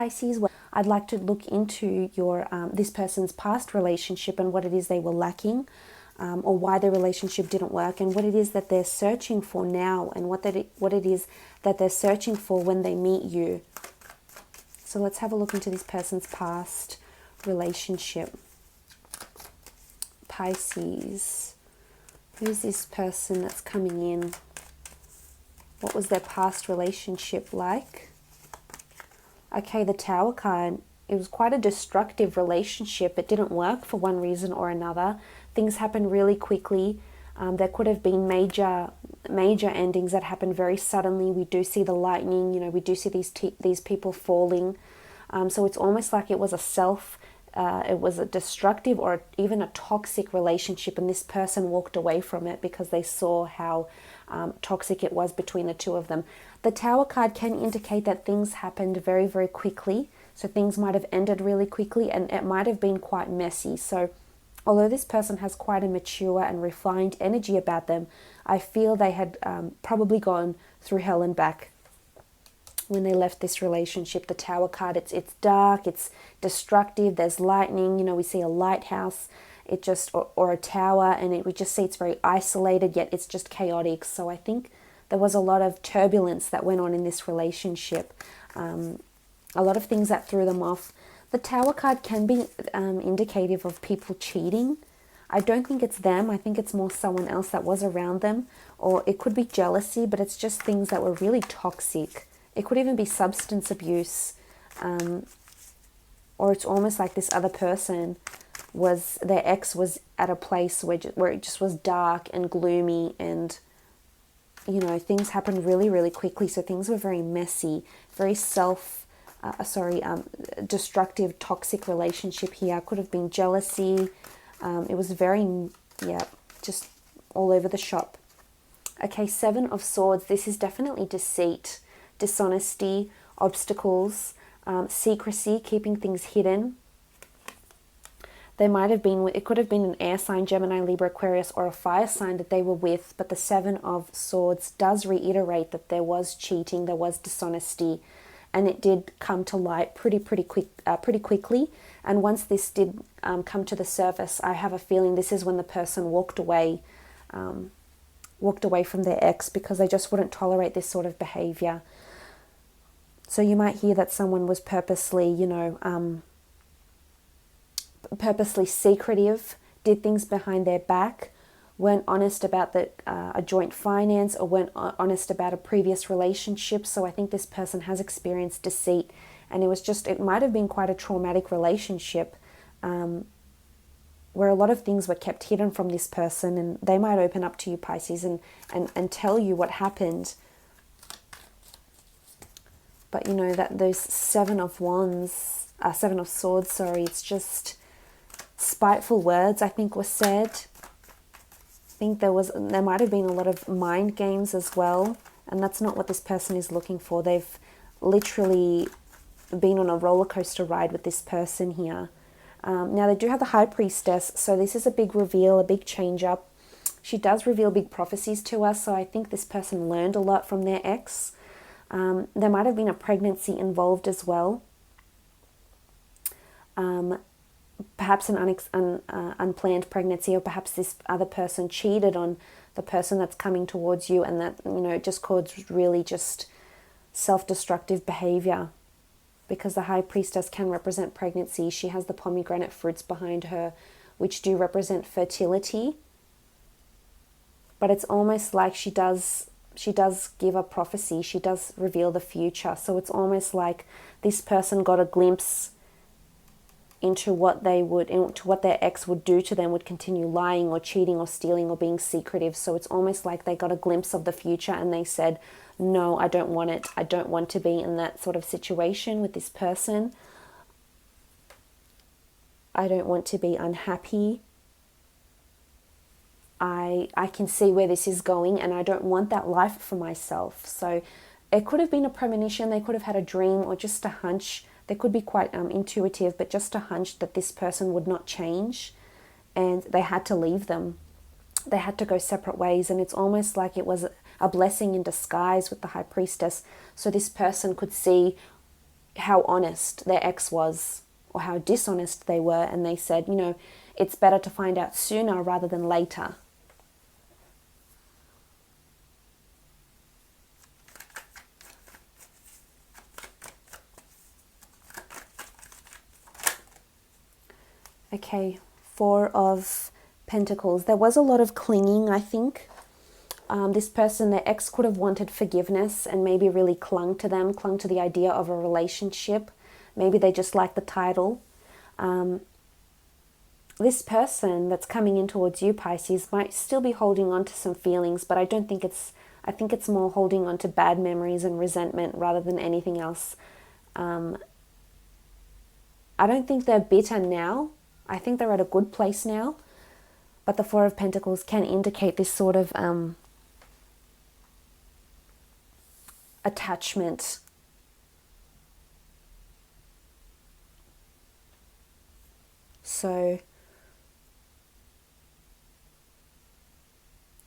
Pisces, well, I'd like to look into your this person's past relationship and what it is they were lacking, or why their relationship didn't work, and what it is that they're searching for now, and what it is that they're searching for when they meet you. So let's have a look into this person's past relationship. Pisces, who's this person that's coming in? What was their past relationship like? Okay, the Tower card. It was quite a destructive relationship. It didn't work for one reason or another. Things happened really quickly. There could have been major endings that happened very suddenly. We do see the lightning. We do see these people falling. So it's almost like it was it was a destructive or even a toxic relationship, and this person walked away from it because they saw how toxic it was between the two of them. The Tower card can indicate that things happened very, very quickly. So things might have ended really quickly, and it might have been quite messy. So although this person has quite a mature and refined energy about them, I feel they had probably gone through hell and back when they left this relationship. The Tower card, it's dark, it's destructive, there's lightning, we see a lighthouse, or a tower, and we just see it's very isolated, yet it's just chaotic. So I think there was a lot of turbulence that went on in this relationship, a lot of things that threw them off. The Tower card can be indicative of people cheating. I don't think it's them. I think it's more someone else that was around them, or it could be jealousy, but it's just things that were really toxic. It could even be substance abuse, or it's almost like this other person their ex was at a place where it just was dark and gloomy, and things happened really, really quickly. So things were very messy, very destructive, toxic relationship here. Could have been jealousy. It was very, just all over the shop. Okay, Seven of Swords. This is definitely deceit, dishonesty, obstacles, secrecy, keeping things hidden. It could have been an air sign, Gemini, Libra, Aquarius, or a fire sign that they were with, but the Seven of Swords does reiterate that there was cheating, there was dishonesty, and it did come to light pretty quickly. And once this did come to the surface, I have a feeling this is when the person walked away from their ex, because they just wouldn't tolerate this sort of behavior. So you might hear that someone was purposely secretive, did things behind their back, weren't honest about a joint finance, or weren't honest about a previous relationship. So I think this person has experienced deceit, and it might have been quite a traumatic relationship, where a lot of things were kept hidden from this person, and they might open up to you, Pisces, and tell you what happened. But that those Seven of Swords, it's just spiteful words, I think, were said. I think there might have been a lot of mind games as well, and that's not what this person is looking for. They've literally been on a roller coaster ride with this person here. Now they do have the High Priestess, so this is a big reveal, a big change up. She does reveal big prophecies to us, so I think this person learned a lot from their ex. There might have been a pregnancy involved as well. Perhaps an unplanned pregnancy, or perhaps this other person cheated on the person that's coming towards you, and that it just caused really just self-destructive behavior, because the High Priestess can represent pregnancy. She has the pomegranate fruits behind her, which do represent fertility, but it's almost like she does give a prophecy. She does reveal the future. So it's almost like this person got a glimpse into what their ex would do to them, would continue lying or cheating or stealing or being secretive. So it's almost like they got a glimpse of the future, and they said, no, I don't want it. I don't want to be in that sort of situation with this person. I don't want to be unhappy. I can see where this is going, and I don't want that life for myself. So it could have been a premonition. They could have had a dream, or just a hunch. They could be quite intuitive, but just a hunch that this person would not change, and they had to leave them. They had to go separate ways, and it's almost like it was a blessing in disguise with the High Priestess. So this person could see how honest their ex was or how dishonest they were, and they said, you know, it's better to find out sooner rather than later. Okay, Four of Pentacles. There was a lot of clinging, I think. This person, their ex, could have wanted forgiveness and maybe really clung to them, clung to the idea of a relationship. Maybe they just like the title. This person that's coming in towards you, Pisces, might still be holding on to some feelings, but I think it's more holding on to bad memories and resentment rather than anything else. I don't think they're bitter now. I think they're at a good place now. But the Four of Pentacles can indicate this sort of attachment. So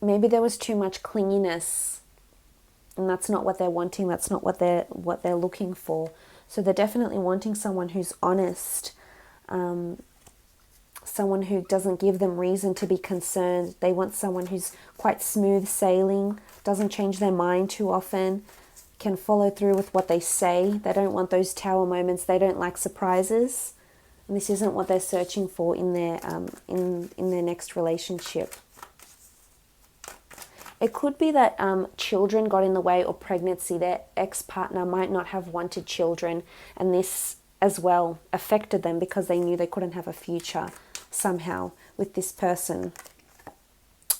maybe there was too much clinginess, and that's not what they're wanting. That's not what they're looking for. So they're definitely wanting someone who's honest, someone who doesn't give them reason to be concerned. They want someone who's quite smooth sailing, doesn't change their mind too often, can follow through with what they say. They don't want those tower moments. They don't like surprises. And this isn't what they're searching for in their in their next relationship. It could be that children got in the way, or pregnancy. Their ex-partner might not have wanted children, and this as well affected them because they knew they couldn't have a future somehow with this person.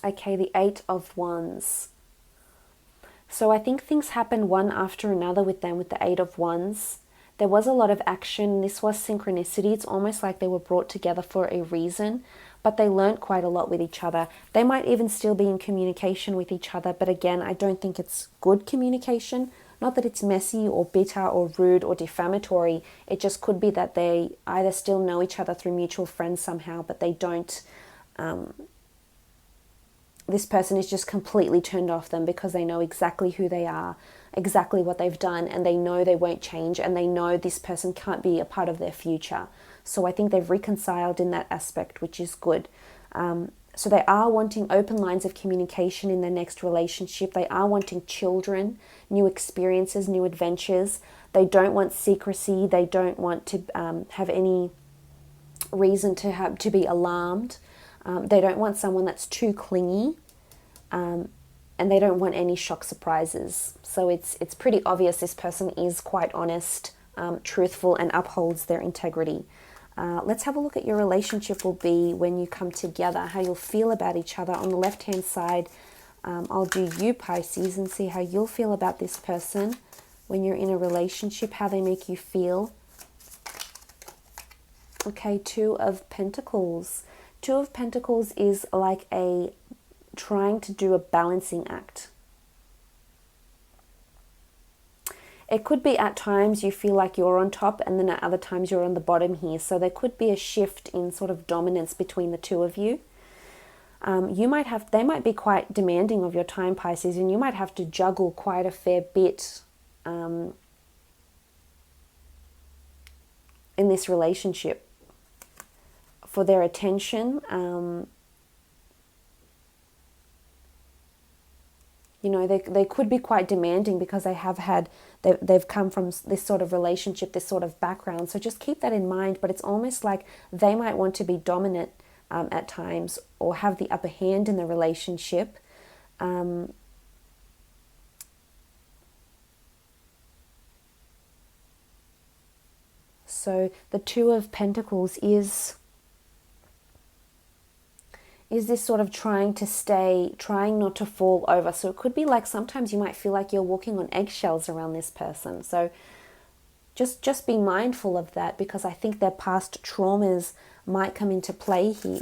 Okay, the Eight of Wands. So I think things happened one after another with them with the Eight of Wands. There was a lot of action. This was synchronicity. It's almost like they were brought together for a reason, but they learned quite a lot with each other. They might even still be in communication with each other, but again, I don't think it's good communication. Not that it's messy or bitter or rude or defamatory. It just could be that they either still know each other through mutual friends somehow, but they don't... this person is just completely turned off them because they know exactly who they are, exactly what they've done, and they know they won't change, and they know this person can't be a part of their future. So I think they've reconciled in that aspect, which is good. So they are wanting open lines of communication in their next relationship. They are wanting children, new experiences, new adventures. They don't want secrecy. They don't want to have any reason to be alarmed. They don't want someone that's too clingy, and they don't want any shock surprises. So it's pretty obvious this person is quite honest, truthful, and upholds their integrity. Let's have a look at your relationship will be when you come together, how you'll feel about each other. On the left-hand side, I'll do you, Pisces, and see how you'll feel about this person when you're in a relationship, how they make you feel. Okay, Two of Pentacles. Two of Pentacles is like trying to do a balancing act. It could be at times you feel like you're on top, and then at other times you're on the bottom here. So there could be a shift in sort of dominance between the two of you. They might be quite demanding of your time, Pisces, and you might have to juggle quite a fair bit in this relationship for their attention. You know, they could be quite demanding because they've come from this sort of relationship, this sort of background. So just keep that in mind. But it's almost like they might want to be dominant at times, or have the upper hand in the relationship. So the Two of Pentacles is this sort of trying not to fall over. So it could be like sometimes you might feel like you're walking on eggshells around this person. So just be mindful of that, because I think their past traumas might come into play here.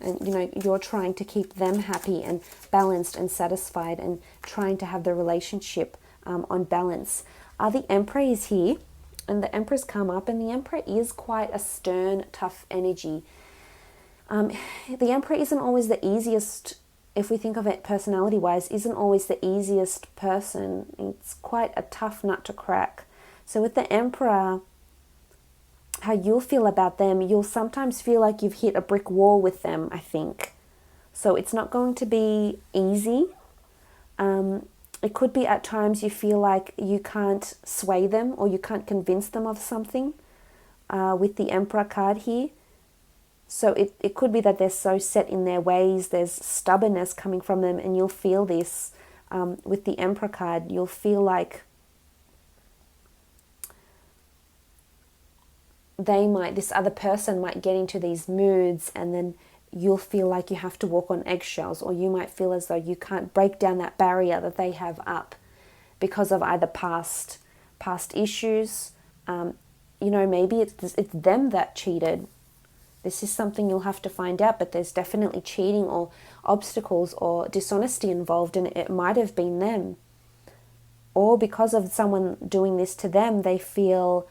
And, you know, you're trying to keep them happy and balanced and satisfied, and trying to have the relationship on balance. The Emperor is here, and the Emperor's come up, and the Emperor is quite a stern, tough energy. The Emperor isn't always the easiest, if we think of it personality-wise, isn't always the easiest person. It's quite a tough nut to crack. So with the Emperor, how you'll feel about them, you'll sometimes feel like you've hit a brick wall with them, I think. So it's not going to be easy. It could be at times you feel like you can't sway them or you can't convince them of something with the Emperor card here. So it could be that they're so set in their ways, there's stubbornness coming from them, and you'll feel this with the Emperor card. You'll feel like this other person might get into these moods, and then you'll feel like you have to walk on eggshells, or you might feel as though you can't break down that barrier that they have up because of either past issues. Maybe it's them that cheated. This is something you'll have to find out, but there's definitely cheating or obstacles or dishonesty involved, and it might have been them. Or because of someone doing this to them, they feel,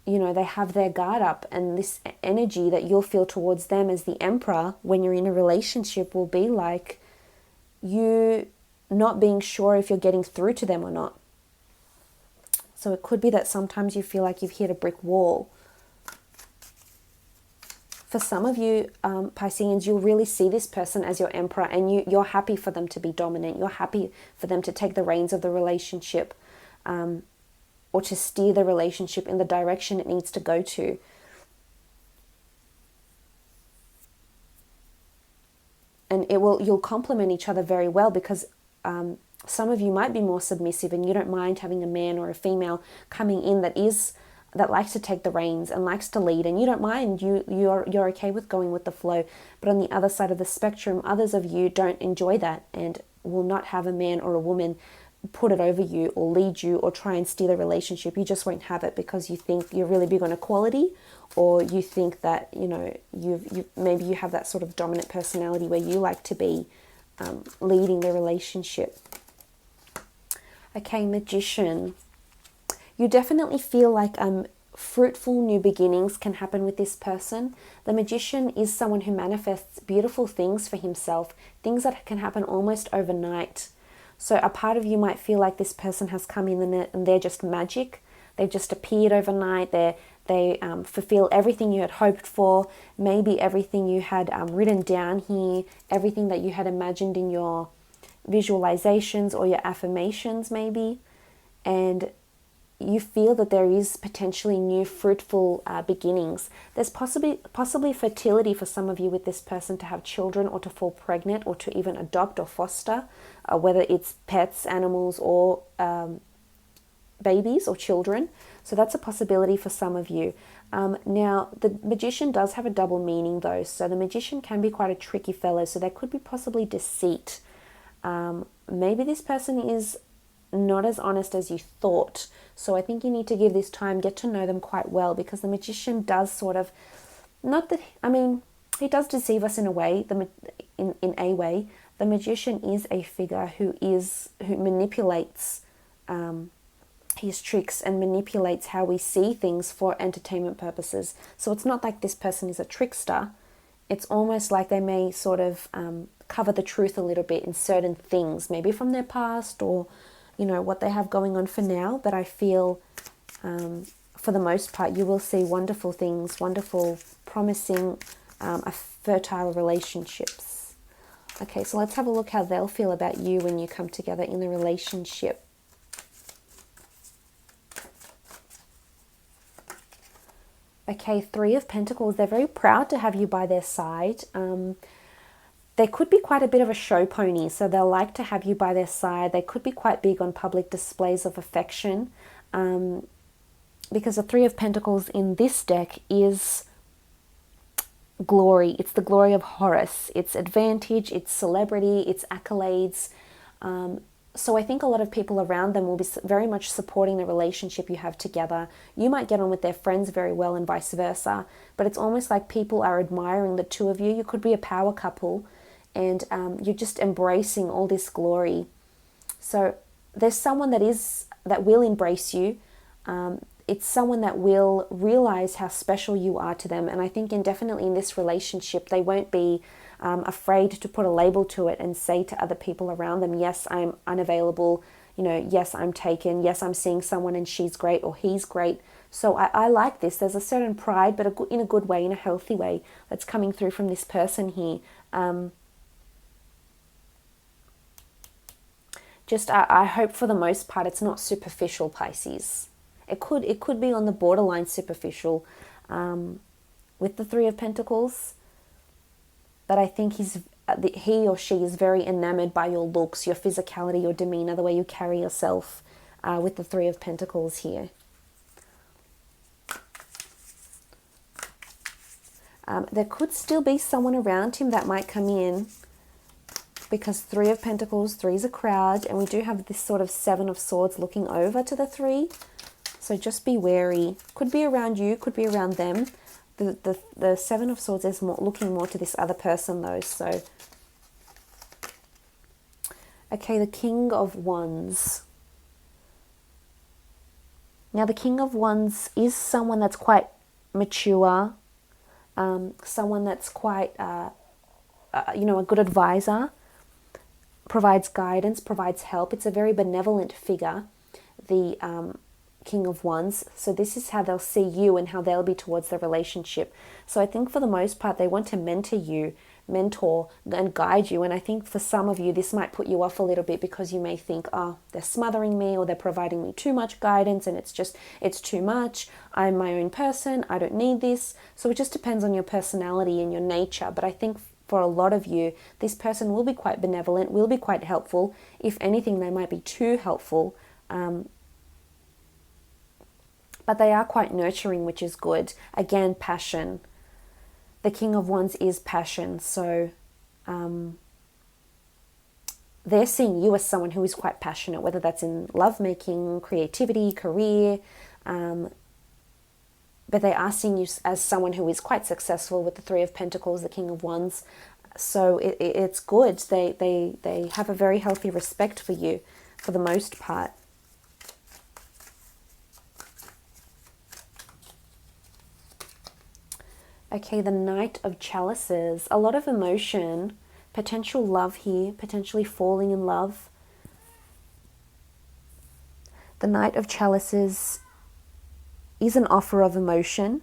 they have their guard up, and this energy that you'll feel towards them as the Emperor when you're in a relationship will be like you not being sure if you're getting through to them or not. So it could be that sometimes you feel like you've hit a brick wall. For some of you, Pisceans, you'll really see this person as your Emperor, and you're happy for them to be dominant. You're happy for them to take the reins of the relationship, or to steer the relationship in the direction it needs to go to. And you'll complement each other very well, because some of you might be more submissive and you don't mind having a man or a female coming in that likes to take the reins and likes to lead, and you don't mind, you're okay with going with the flow. But on the other side of the spectrum, others of you don't enjoy that and will not have a man or a woman put it over you or lead you or try and steer the relationship. You just won't have it because you think you're really big on equality, or you think that maybe you have that sort of dominant personality where you like to be leading the relationship. Okay, Magician. You definitely feel like fruitful new beginnings can happen with this person. The Magician is someone who manifests beautiful things for himself, things that can happen almost overnight. So a part of you might feel like this person has come in and they're just magic. They've just appeared overnight. They fulfill everything you had hoped for, maybe everything you had written down here, everything that you had imagined in your visualizations or your affirmations maybe. And you feel that there is potentially new fruitful beginnings. There's possibly fertility for some of you with this person, to have children or to fall pregnant or to even adopt or foster, whether it's pets, animals, or babies or children. So that's a possibility for some of you. Now, the Magician does have a double meaning though. So the Magician can be quite a tricky fellow. So there could be possibly deceit. Maybe this person is not as honest as you thought. So I think you need to give this time, get to know them quite well, because the Magician does sort of, he does deceive us in a way, in a way. The Magician is a figure who manipulates his tricks and manipulates how we see things for entertainment purposes. So it's not like this person is a trickster. It's almost like they may sort of cover the truth a little bit in certain things, maybe from their past or what they have going on for now. But I feel for the most part you will see wonderful things, wonderful, promising, fertile relationships. Okay, so let's have a look how they'll feel about you when you come together in the relationship. Okay, Three of Pentacles. They're very proud to have you by their side. They could be quite a bit of a show pony, so they'll like to have you by their side. They could be quite big on public displays of affection, because the Three of Pentacles in this deck is glory. It's the glory of Horus. It's advantage, it's celebrity, it's accolades. So I think a lot of people around them will be very much supporting the relationship you have together. You might get on with their friends very well and vice versa, but it's almost like people are admiring the two of you. You could be a power couple, and you're just embracing all this glory. So there's someone that will embrace you. it's someone that will realize how special you are to them. And I think definitely in this relationship, they won't be afraid to put a label to it and say to other people around them, yes, I'm unavailable, yes, I'm taken, yes, I'm seeing someone and she's great or he's great. So I like this. There's a certain pride, but in a good way, in a healthy way, that's coming through from this person here. I hope for the most part it's not superficial, Pisces. It could be on the borderline superficial with the Three of Pentacles, but I think he or she is very enamored by your looks, your physicality, your demeanor, the way you carry yourself with the Three of Pentacles here. There could still be someone around him that might come in, because Three of Pentacles, 3 is a crowd, and we do have this sort of 7 of Swords looking over to the 3. So just be wary. Could be around you, could be around them. The 7 of Swords is looking more to this other person though. So, okay, the King of Wands. Now the King of Wands is someone that's quite mature, someone that's quite, a good advisor, provides guidance, provides help. It's a very benevolent figure, the King of Wands. So this is how they'll see you and how they'll be towards the relationship. So I think for the most part, they want to mentor and guide you. And I think for some of you, this might put you off a little bit, because you may think, oh, they're smothering me, or they're providing me too much guidance, and it's too much. I'm my own person. I don't need this. So it just depends on your personality and your nature. But I think for a lot of you, this person will be quite benevolent, will be quite helpful. If anything, they might be too helpful. But they are quite nurturing, which is good. Again, passion. The King of Wands is passion. So they're seeing you as someone who is quite passionate, whether that's in lovemaking, creativity, career. But they are seeing you as someone who is quite successful with the Three of Pentacles, the King of Wands. So it's good. They have a very healthy respect for you for the most part. Okay, the Knight of Chalices. A lot of emotion, potential love here, potentially falling in love. The Knight of Chalices is an offer of emotion.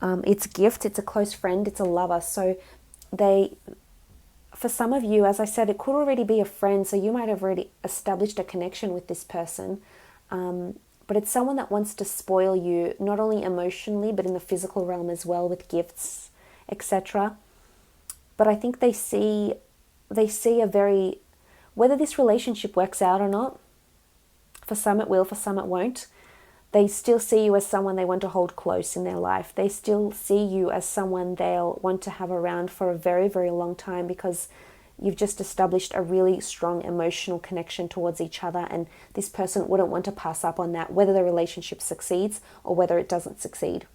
It's a gift, it's a close friend, it's a lover. So for some of you, as I said, it could already be a friend, so you might have already established a connection with this person. But it's someone that wants to spoil you, not only emotionally, but in the physical realm as well, with gifts, etc. But I think they see whether this relationship works out or not, for some it will, for some it won't. They still see you as someone they want to hold close in their life. They still see you as someone they'll want to have around for a very, very long time, because you've just established a really strong emotional connection towards each other, and this person wouldn't want to pass up on that, whether the relationship succeeds or whether it doesn't succeed.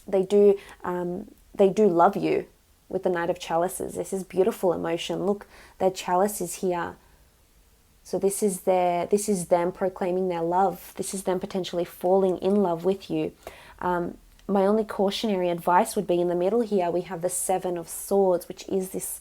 They do love you with the Knight of Chalices. This is beautiful emotion. Look, their chalice is here. So this is them proclaiming their love. This is them potentially falling in love with you. My only cautionary advice would be in the middle here, we have the 7 of Swords, which is this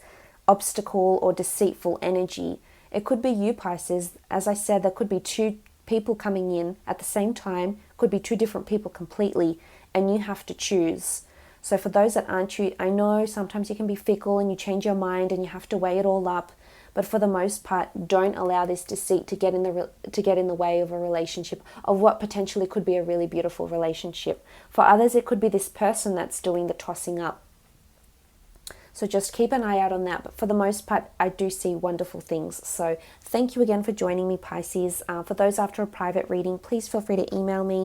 obstacle or deceitful energy. It could be you, Pisces. As I said, there could be 2 people coming in at the same time, could be 2 different people completely, and you have to choose. So for those that aren't you, I know sometimes you can be fickle and you change your mind and you have to weigh it all up. But for the most part, don't allow this deceit to get in the way of a relationship, of what potentially could be a really beautiful relationship. For others, it could be this person that's doing the tossing up. So just keep an eye out on that. But for the most part, I do see wonderful things. So thank you again for joining me, Pisces. For those after a private reading, please feel free to email me.